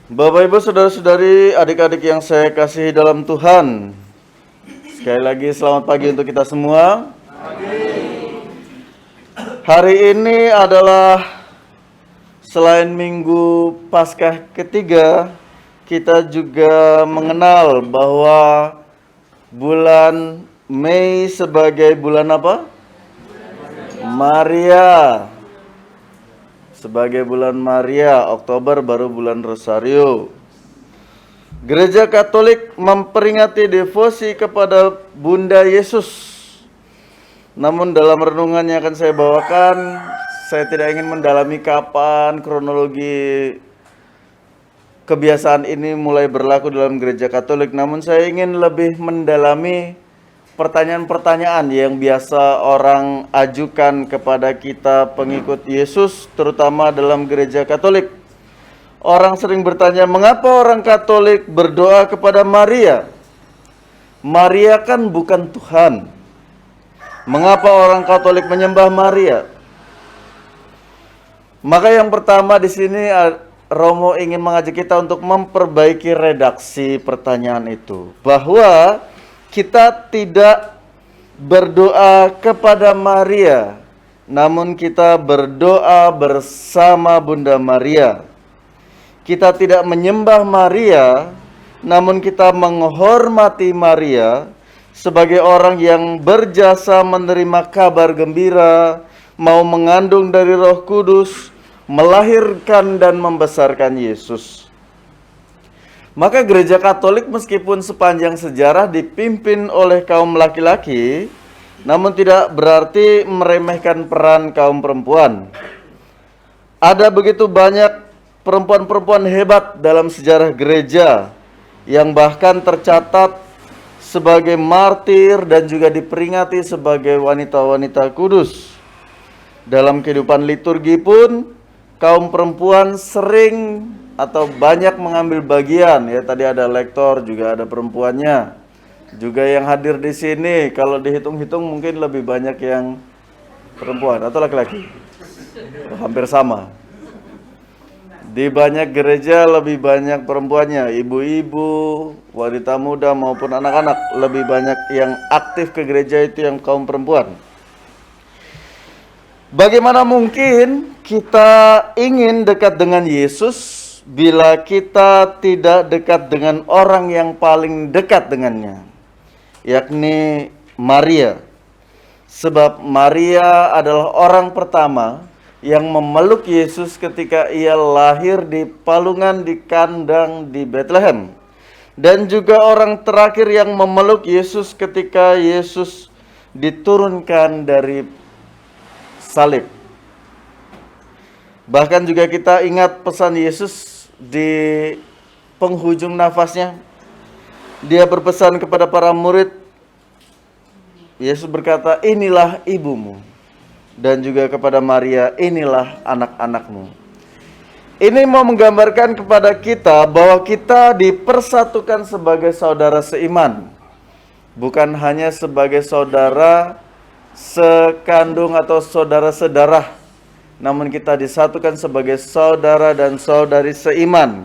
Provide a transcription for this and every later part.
Bapak, Ibu, Saudara-saudari, adik-adik yang saya kasihi dalam Tuhan, sekali lagi selamat pagi untuk kita semua. Hari ini adalah selain Minggu Paskah ketiga, kita juga mengenal bahwa bulan Mei sebagai bulan apa? Maria. Sebagai bulan Maria, Oktober baru bulan Rosario. Gereja Katolik memperingati devosi kepada Bunda Yesus. Namun dalam renungan yang akan saya bawakan, saya tidak ingin mendalami kapan kronologi kebiasaan ini mulai berlaku dalam Gereja Katolik. Namun saya ingin lebih mendalami pertanyaan-pertanyaan yang biasa orang ajukan kepada kita pengikut Yesus, terutama dalam Gereja Katolik. Orang sering bertanya, mengapa orang Katolik berdoa kepada Maria? Maria kan bukan Tuhan. Mengapa orang Katolik menyembah Maria? Maka yang pertama di sini Romo ingin mengajak kita untuk memperbaiki redaksi pertanyaan itu, bahwa kita tidak berdoa kepada Maria, namun kita berdoa bersama Bunda Maria. Kita tidak menyembah Maria, namun kita menghormati Maria sebagai orang yang berjasa menerima kabar gembira, mau mengandung dari Roh Kudus, melahirkan dan membesarkan Yesus. Maka Gereja Katolik meskipun sepanjang sejarah dipimpin oleh kaum laki-laki, namun tidak berarti meremehkan peran kaum perempuan. Ada begitu banyak perempuan-perempuan hebat dalam sejarah gereja yang bahkan tercatat sebagai martir dan juga diperingati sebagai wanita-wanita kudus. Dalam kehidupan liturgi pun kaum perempuan sering atau banyak mengambil bagian, ya. Tadi ada lektor, juga ada perempuannya. Juga yang hadir di sini kalau dihitung-hitung mungkin lebih banyak yang perempuan atau laki-laki. Hampir sama. Di banyak gereja lebih banyak perempuannya, ibu-ibu, wanita muda maupun anak-anak. Lebih banyak yang aktif ke gereja itu yang kaum perempuan. Bagaimana mungkin kita ingin dekat dengan Yesus bila kita tidak dekat dengan orang yang paling dekat dengannya, yakni Maria. Sebab Maria adalah orang pertama yang memeluk Yesus ketika ia lahir di palungan di kandang di Bethlehem. Dan juga orang terakhir yang memeluk Yesus ketika Yesus diturunkan dari salib. Bahkan juga kita ingat pesan Yesus di penghujung nafasnya. Dia berpesan kepada para murid. Yesus berkata, inilah ibumu. Dan juga kepada Maria, inilah anak-anakmu. Ini mau menggambarkan kepada kita bahwa kita dipersatukan sebagai saudara seiman. Bukan hanya sebagai saudara sekandung atau saudara sedarah, namun kita disatukan sebagai saudara dan saudari seiman.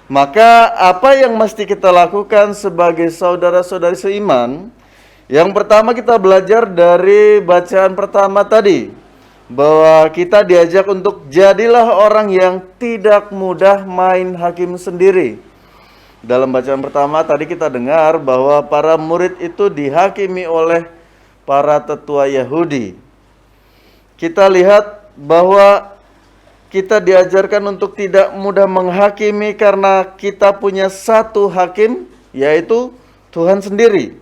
Maka apa yang mesti kita lakukan sebagai saudara-saudari seiman? Yang pertama kita belajar dari bacaan pertama tadi, bahwa kita diajak untuk jadilah orang yang tidak mudah main hakim sendiri. Dalam bacaan pertama tadi kita dengar bahwa para murid itu dihakimi oleh para tetua Yahudi. Kita lihat bahwa kita diajarkan untuk tidak mudah menghakimi karena kita punya satu hakim, yaitu Tuhan sendiri.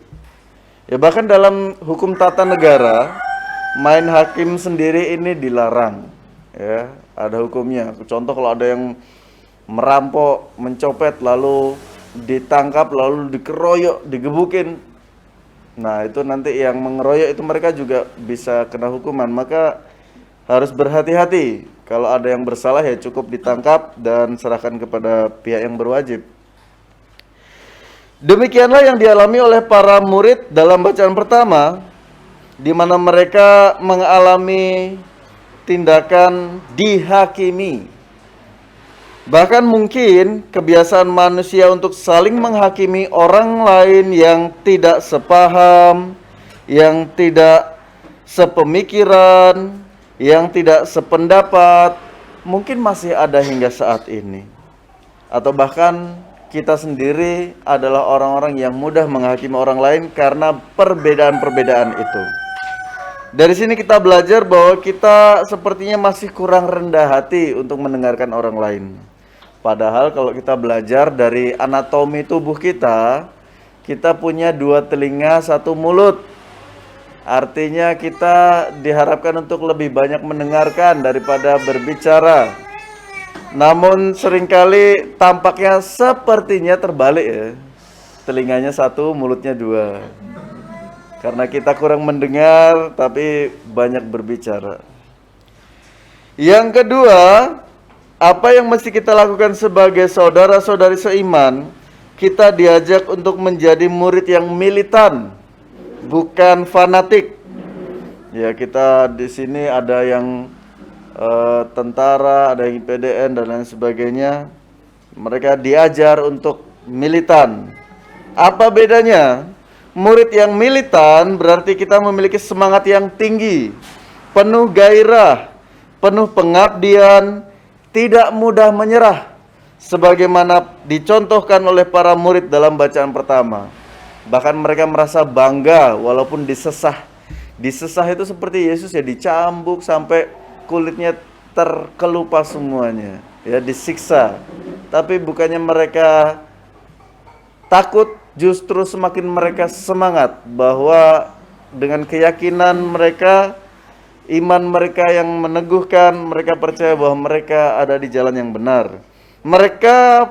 Ya, bahkan dalam hukum tata negara, main hakim sendiri ini dilarang. Ya, ada hukumnya. Contoh kalau ada yang merampok, mencopet, lalu ditangkap, lalu dikeroyok, digebukin. Nah, itu nanti yang mengeroyok itu mereka juga bisa kena hukuman. Maka harus berhati-hati. Kalau ada yang bersalah ya cukup ditangkap dan serahkan kepada pihak yang berwajib. Demikianlah yang dialami oleh para murid dalam bacaan pertama, di mana mereka mengalami tindakan dihakimi. Bahkan mungkin kebiasaan manusia untuk saling menghakimi orang lain yang tidak sepaham, yang tidak sepemikiran, yang tidak sependapat, mungkin masih ada hingga saat ini. Atau bahkan kita sendiri adalah orang-orang yang mudah menghakimi orang lain karena perbedaan-perbedaan itu. Dari sini kita belajar bahwa kita sepertinya masih kurang rendah hati untuk mendengarkan orang lain. Padahal kalau kita belajar dari anatomi tubuh kita punya 2 telinga, 1 mulut. Artinya kita diharapkan untuk lebih banyak mendengarkan daripada berbicara. Namun seringkali tampaknya sepertinya terbalik ya. Telinganya 1, mulutnya 2. Karena kita kurang mendengar tapi banyak berbicara. Yang kedua, apa yang mesti kita lakukan sebagai saudara-saudari seiman? Kita diajak untuk menjadi murid yang militan, bukan fanatik. Ya, kita di sini ada yang tentara, ada yang IPDN dan lain sebagainya. Mereka diajar untuk militan. Apa bedanya? Murid yang militan berarti kita memiliki semangat yang tinggi, penuh gairah, penuh pengabdian, tidak mudah menyerah, sebagaimana dicontohkan oleh para murid dalam bacaan pertama. Bahkan mereka merasa bangga walaupun disesah. Disesah itu seperti Yesus ya, dicambuk sampai kulitnya terkelupas semuanya, ya, disiksa. Tapi bukannya mereka takut, justru semakin mereka semangat bahwa dengan keyakinan mereka, iman mereka yang meneguhkan, mereka percaya bahwa mereka ada di jalan yang benar. Mereka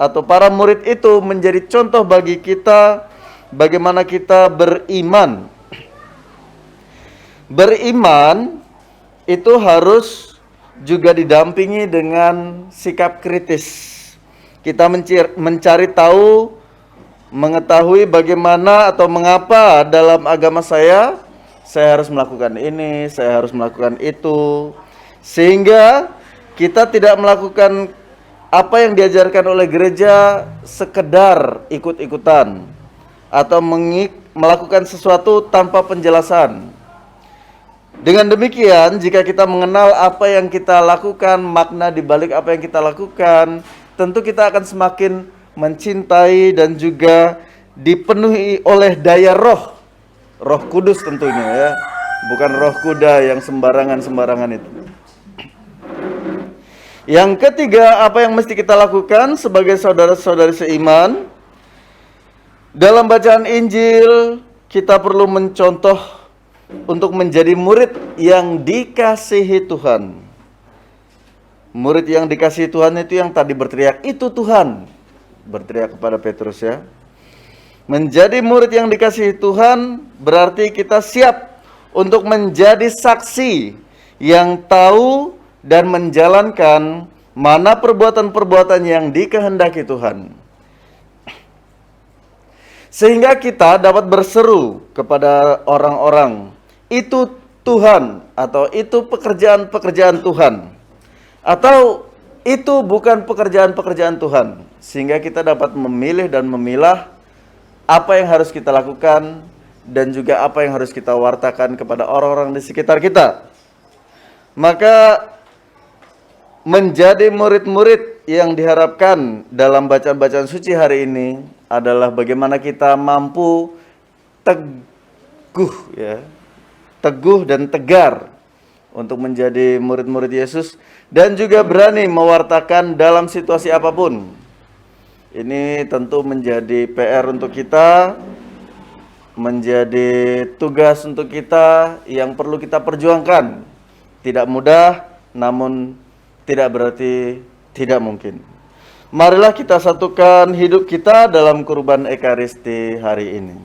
atau para murid itu menjadi contoh bagi kita bagaimana kita beriman. Beriman itu harus juga didampingi dengan sikap kritis. Kita mencari tahu, mengetahui bagaimana atau mengapa dalam agama saya harus melakukan ini, saya harus melakukan itu, sehingga kita tidak melakukan apa yang diajarkan oleh gereja sekedar ikut-ikutan atau melakukan sesuatu tanpa penjelasan. Dengan demikian, jika kita mengenal apa yang kita lakukan, makna di balik apa yang kita lakukan, tentu kita akan semakin mencintai dan juga dipenuhi oleh daya roh kudus tentunya ya, bukan roh kuda yang sembarangan itu. Yang ketiga, apa yang mesti kita lakukan sebagai saudara-saudari seiman? Dalam bacaan Injil, kita perlu mencontoh untuk menjadi murid yang dikasihi Tuhan. Murid yang dikasihi Tuhan itu yang tadi berteriak, "Itu Tuhan." Berteriak kepada Petrus ya. Menjadi murid yang dikasihi Tuhan berarti kita siap untuk menjadi saksi yang tahu dan menjalankan mana perbuatan-perbuatan yang dikehendaki Tuhan. Sehingga kita dapat berseru kepada orang-orang, itu Tuhan, atau itu pekerjaan-pekerjaan Tuhan, atau itu bukan pekerjaan-pekerjaan Tuhan. Sehingga kita dapat memilih dan memilah apa yang harus kita lakukan dan juga apa yang harus kita wartakan kepada orang-orang di sekitar kita. Maka menjadi murid-murid yang diharapkan dalam bacaan-bacaan suci hari ini adalah bagaimana kita mampu teguh ya, teguh dan tegar untuk menjadi murid-murid Yesus dan juga berani mewartakan dalam situasi apapun. Ini tentu menjadi PR untuk kita, menjadi tugas untuk kita yang perlu kita perjuangkan. Tidak mudah, namun tidak berarti tidak mungkin. Marilah kita satukan hidup kita dalam kurban Ekaristi hari ini.